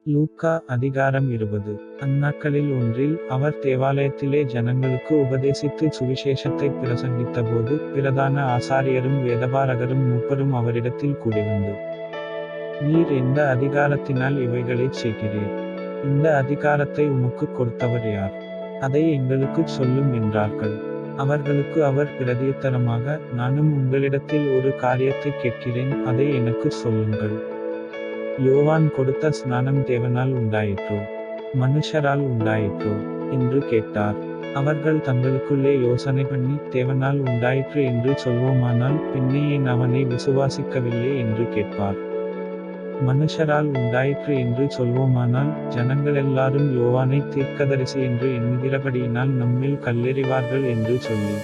லூக்கா அதிகாரம் 20. அந்நாட்களில் ஒன்றில் அவர் தேவாலயத்திலே ஜனங்களுக்கு உபதேசித்து சுவிசேஷத்தை பிரசங்கித்தபோது பிரதான ஆசாரியரும் வேதபாரகரும் மூப்பரும் அவரிடத்தில் கூடிவந்து, நீர் எந்த அதிகாரத்தினால் இவைகளைச் செய்கிறீர்? இந்த அதிகாரத்தை உமக்குக் கொடுத்தவர் யார்? அதை எங்களுக்குச் சொல்லும் என்றார்கள். அவர்களுக்கு அவர் பிரதியுத்தரமாக, நானும் உங்களிடத்தில் ஒரு காரியத்தைக் கேட்கிறேன், அதை எனக்குச் சொல்லுங்கள். யோவான் கொடுத்த ஸ்நானம் தேவனால் உண்டாயிற்றோ மனுஷரால் உண்டாயிற்றோ என்று கேட்டார். அவர்கள் தங்களுக்குள்ளே யோசனை பண்ணி, தேவனால் உண்டாயிற்று என்று சொல்வோமானால் பின்னே ஏன் அவனை விசுவாசிக்கவில்லை என்று கேட்பார். மனுஷரால் உண்டாயிற்று என்று சொல்வோமானால் ஜனங்களெல்லாரும் யோவானை தீர்க்கதரிசி என்று எண்ணுகிறபடியினால் நம்மில் கல்லெறிவார்கள் என்று சொல்லி,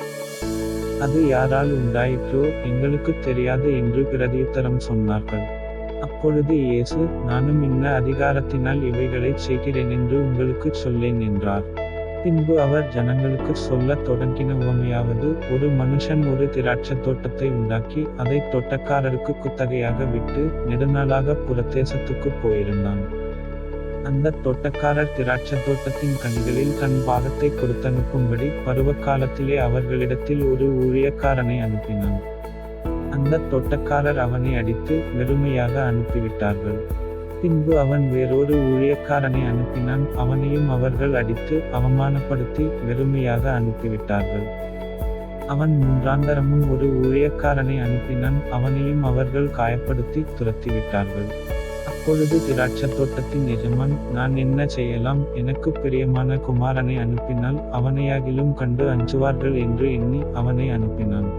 அது யாரால் உண்டாயிற்றோ எங்களுக்குத் தெரியாது என்று பிரதியுத்தரம் சொன்னார்கள். அப்பொழுது இயேசு, நானும் இன்ன அதிகாரத்தினால் இவைகளைச் செய்கிறேன் என்று உங்களுக்குச் சொல்லேன் என்றார். பின்பு அவர் ஜனங்களுக்குச் சொல்லத் தொடங்கின உவமையாவது, ஒரு மனுஷன் ஒரு திராட்சத் தோட்டத்தை உண்டாக்கி அதை தோட்டக்காரருக்கு குத்தகையாக விட்டு நெடுநாளாக புறதேசத்துக்குப் போயிருந்தான். அந்த தோட்டக்காரர் திராட்சத் தோட்டத்தின் கனிகளில் தன் பாகத்தை கொடுத்தனுப்பும்படி பருவகாலத்திலே அவர்களிடத்தில் ஒரு ஊழியக்காரனை அனுப்பினான். அந்த தோட்டக்காரர் அவனை அடித்து வெறுமையாக அனுப்பிவிட்டார்கள். பின்பு அவன் வேறொரு ஊழியக்காரனை அனுப்பினான். அவனையும் அவர்கள் அடித்து அவமானப்படுத்தி வெறுமையாக அனுப்பிவிட்டார்கள். அவன் மூன்றாந்தரமும் ஒரு ஊழியக்காரனை அனுப்பினான். அவனையும் அவர்கள் காயப்படுத்தி துரத்திவிட்டார்கள். அப்பொழுது திராட்சத் தோட்டத்தின் எஜமான், நான் என்ன செய்யலாம்? எனக்கு பிரியமான குமாரனை அனுப்பினால் அவனையாகிலும் கண்டு அஞ்சுவார்கள் என்று எண்ணி அவனை அனுப்பினான்.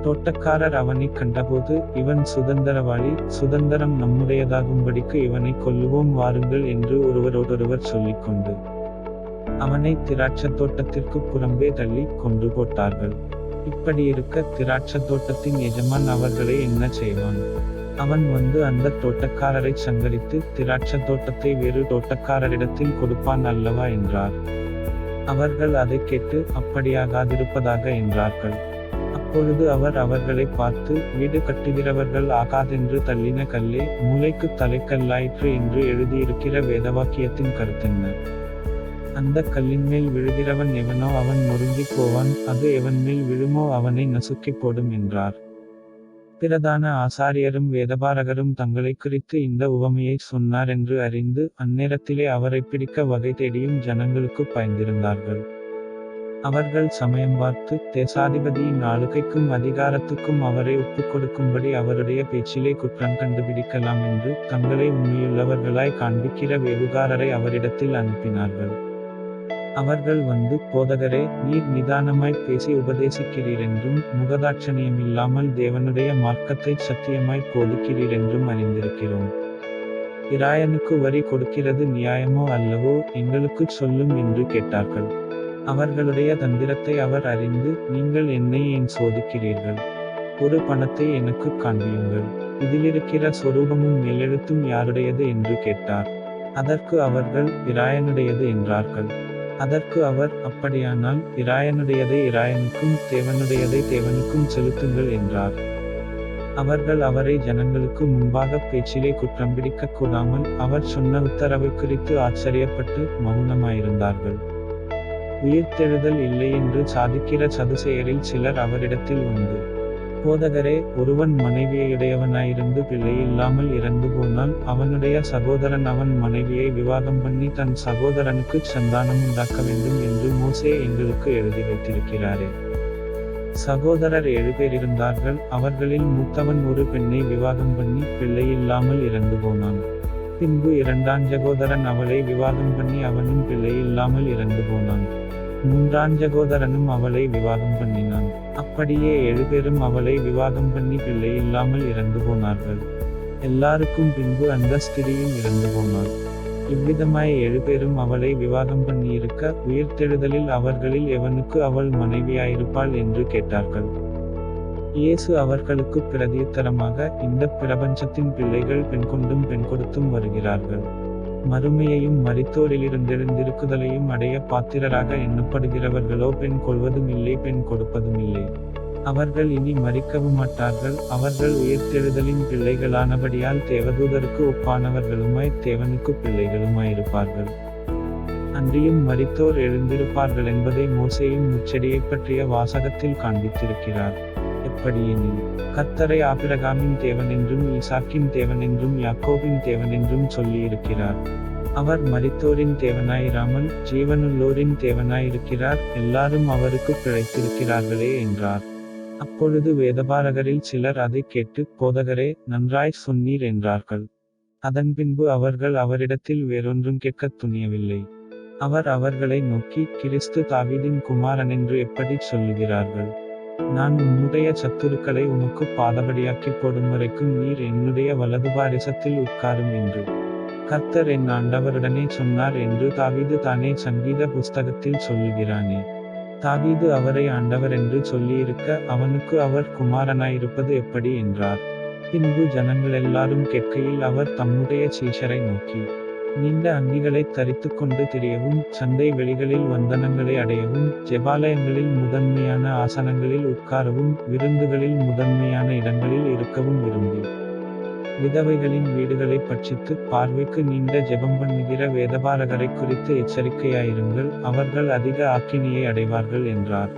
தோட்டக்காரர் அவனை கண்டபோது, இவன் சுதந்தரவாளி, சுதந்தரம் நம்முடையதாகும்படிக்கு இவனை கொல்லுவோம் வாருங்கள் என்று ஒருவரோடொருவர் சொல்லிக்கொண்டு அவனை திராட்சத் தோட்டத்திற்கு புறம்பே தள்ளி கொண்டு போட்டார்கள். இப்படியிருக்க திராட்சத் தோட்டத்தின் எஜமான் அவர்களை என்ன செய்வான்? அவன் வந்து அந்த தோட்டக்காரரை சங்கரித்து திராட்சத் தோட்டத்தை வேறு தோட்டக்காரரிடத்தில் கொடுப்பான் அல்லவா என்றார். அவர்கள் அதை கேட்டு, அப்படியாகாதிருப்பதாக என்றார்கள். அப்பொழுது அவர் அவர்களை பார்த்து, வீடு கட்டுகிறவர்கள் ஆகாதென்று தள்ளின கல்லே மூலைக்கு தலைக்கல்லாயிற்று என்று எழுதியிருக்கிற வேதவாக்கியத்தின் கருத்தென்ன? அந்த கல்லின் மேல் விழுகிறவன் எவனோ அவன் நொறுங்கி போவான், அது எவன் மேல் விழுமோ அவனை நசுக்கி போடும் என்றார். பிரதான ஆசாரியரும் வேதபாரகரும் தங்களை குறித்து இந்த உவமையை சொன்னார் என்று அறிந்து அந்நேரத்திலே அவரை பிடிக்க வகை தேடியும் ஜனங்களுக்கு பயந்திருந்தார்கள். அவர்கள் சமயம் பார்த்து தேசாதிபதியின் ஆளுகைக்கும் அதிகாரத்துக்கும் அவரை ஒப்புக்கொடுக்கும்படி அவருடைய பேச்சிலே குற்றம் கண்டுபிடிக்கலாம் என்று தங்களை உண்மையுள்ளவர்களாய் காண்பிக்கிற வேவுகாரரை அவரிடத்தில் அனுப்பினார்கள். அவர்கள் வந்து, போதகரே, நீர் நிதானமாய் பேசி உபதேசிக்கிறீரென்றும் முகதாட்சணியமில்லாமல் தேவனுடைய மார்க்கத்தை சத்தியமாய் போதிக்கிறீர் என்றும் அறிந்திருக்கிறோம். இராயனுக்கு வரி கொடுக்கிறது நியாயமோ அல்லவோ? எங்களுக்குச் சொல்லும் என்று கேட்டார்கள். அவர்களுடைய தந்திரத்தை அவர் அறிந்து, நீங்கள் என்னை ஏன் சோதிக்கிறீர்கள்? ஒரு பணத்தை எனக்குக் காண்பியுங்கள். இதிலிருக்கிற சொரூபமும் மேலெழுத்தும் யாருடையது என்று கேட்டார். அதற்கு அவர்கள், இராயனுடையது என்றார்கள். அதற்கு அவர், அப்படியானால் இராயனுடையதை இராயனுக்கும் தேவனுடையதை தேவனுக்கும் செலுத்துங்கள் என்றார். அவர்கள் அவரை ஜனங்களுக்கு முன்பாக பேச்சிலே குற்றம் பிடிக்கக் கூடாமல் அவர் சொன்ன உத்தரவை குறித்து ஆச்சரியப்பட்டு மௌனமாயிருந்தார்கள். உயிர்த்தெழுதல் இல்லை என்று சாதிக்கிற சதுசேயரில் சிலர் அவரிடத்தில் வந்து, போதகரே, ஒருவன் மனைவியுடையவனாயிருந்து பிள்ளை இல்லாமல் இறந்து போனால் அவனுடைய சகோதரன் அவன் மனைவியை விவாகம் பண்ணி தன் சகோதரனுக்கு சந்தானம் உண்டாக்க வேண்டும் என்று மோசே எங்களுக்கு எழுதி வைத்திருக்கிறாரே. சகோதரர் 7 பேர் இருந்தார்கள். அவர்களில் மூத்தவன் ஒரு பெண்ணை விவாகம் பண்ணி பிள்ளை இல்லாமல் இறந்து போனான். பின்பு இரண்டாம் சகோதரன் அவளை விவாகம் பண்ணி அவனும் பிள்ளை இல்லாமல் இறந்து போனான். மூன்றாம் சகோதரனும் அவளை விவாகம் பண்ணினான். அப்படியே 7 பேரும் அவளை விவாகம் பண்ணி பிள்ளை இல்லாமல் இறந்து போனார்கள். எல்லாருக்கும் பின்பு அந்த ஸ்திரீயும் இறந்து போனாள். இவ்விதமாய் 7 பேரும் அவளை விவாகம் பண்ணியிருக்க உயிர்த்தெழுதலில் அவர்களில் எவனுக்கு அவள் மனைவியாயிருப்பாள் என்று கேட்டார்கள். இயேசு அவர்களுக்கு பிரதியுத்தரமாக, இந்த பிரபஞ்சத்தின் பிள்ளைகள் பெண் கொண்டும் பெண் கொடுத்தும் வருகிறார்கள். மறுமையையும் மரித்தோரிலிருந்தெழுந்திருக்குதலையும் அடைய பாத்திரராக எண்ணப்படுகிறவர்களோ பெண் கொள்வதும் இல்லை பெண் கொடுப்பதும் இல்லை. அவர்கள் இனி மரிக்கவும் மாட்டார்கள், அவர்கள் உயிர்த்தெழுதலின் பிள்ளைகளானபடியால் தேவதூதருக்கு ஒப்பானவர்களுமாய் தேவனுக்கு பிள்ளைகளுமாயிருப்பார்கள். அன்றியும் மரித்தோர் எழுந்திருப்பார்கள் என்பதை மோசேயும் முச்செடியைப் பற்றிய வாசகத்தில் காண்பித்திருக்கிறார். எப்படியெனில் கர்த்தரை ஆபிரகாமின் தேவனென்றும் ஈசாக்கின் தேவனென்றும் யாக்கோபின் தேவனென்றும் சொல்லியிருக்கிறார். அவர் மரித்தோரின் தேவனாயிராமல் ஜீவனுள்ளோரின் தேவனாயிருக்கிறார், எல்லாரும் அவருக்கு பிழைத்திருக்கிறார்களே என்றார். அப்பொழுது வேதபாரகரில் சிலர் அதைக் கேட்டு, போதகரே, நன்றாய் சொன்னீர் என்றார்கள். அதன்பின்பு அவர்கள் அவரிடத்தில் வேறொன்றும் கேட்கத் துணியவில்லை. அவர் அவர்களை நோக்கி, கிறிஸ்து தாவீதின் குமாரனென்று எப்படிச் சொல்லுகிறார்கள்? நான் உம்முடைய சத்துருக்களை உமக்கு பாதபடியாக்கிப் போடும் வரைக்கும் நீர் என்னுடைய வலதுபாரிசத்தில் உட்காரும் என்று கர்த்தர் என் ஆண்டவருடனே சொன்னார் என்று தாவீது தானே சங்கீத புஸ்தகத்தில் சொல்லுகிறானே. தாவீது அவரை ஆண்டவர் என்று சொல்லியிருக்க அவனுக்கு அவர் குமாரனாயிருப்பது எப்படி என்றார். பின்பு ஜனங்களெல்லாரும் கேட்கையில் அவர் தம்முடைய சீஷரை நோக்கி, நீண்ட அங்கிகளைத் தரித்துக் கொண்டு திரியவும், சந்தை வெளிகளில் வந்தனங்களை அடையவும், ஜெபாலயங்களில் முதன்மையான ஆசனங்களில் உட்காரவும், விருந்துகளில் முதன்மையான இடங்களில் இருக்கவும் விரும்பி விதவைகளின் வீடுகளைப் பட்சித்து பார்வைக்கு நீண்ட ஜெபம் பண்ணுகிற வேதபாரகரைக் குறித்து எச்சரிக்கையாயிருங்கள், அவர்கள் அதிக ஆக்கினையை அடைவார்கள் என்றார்.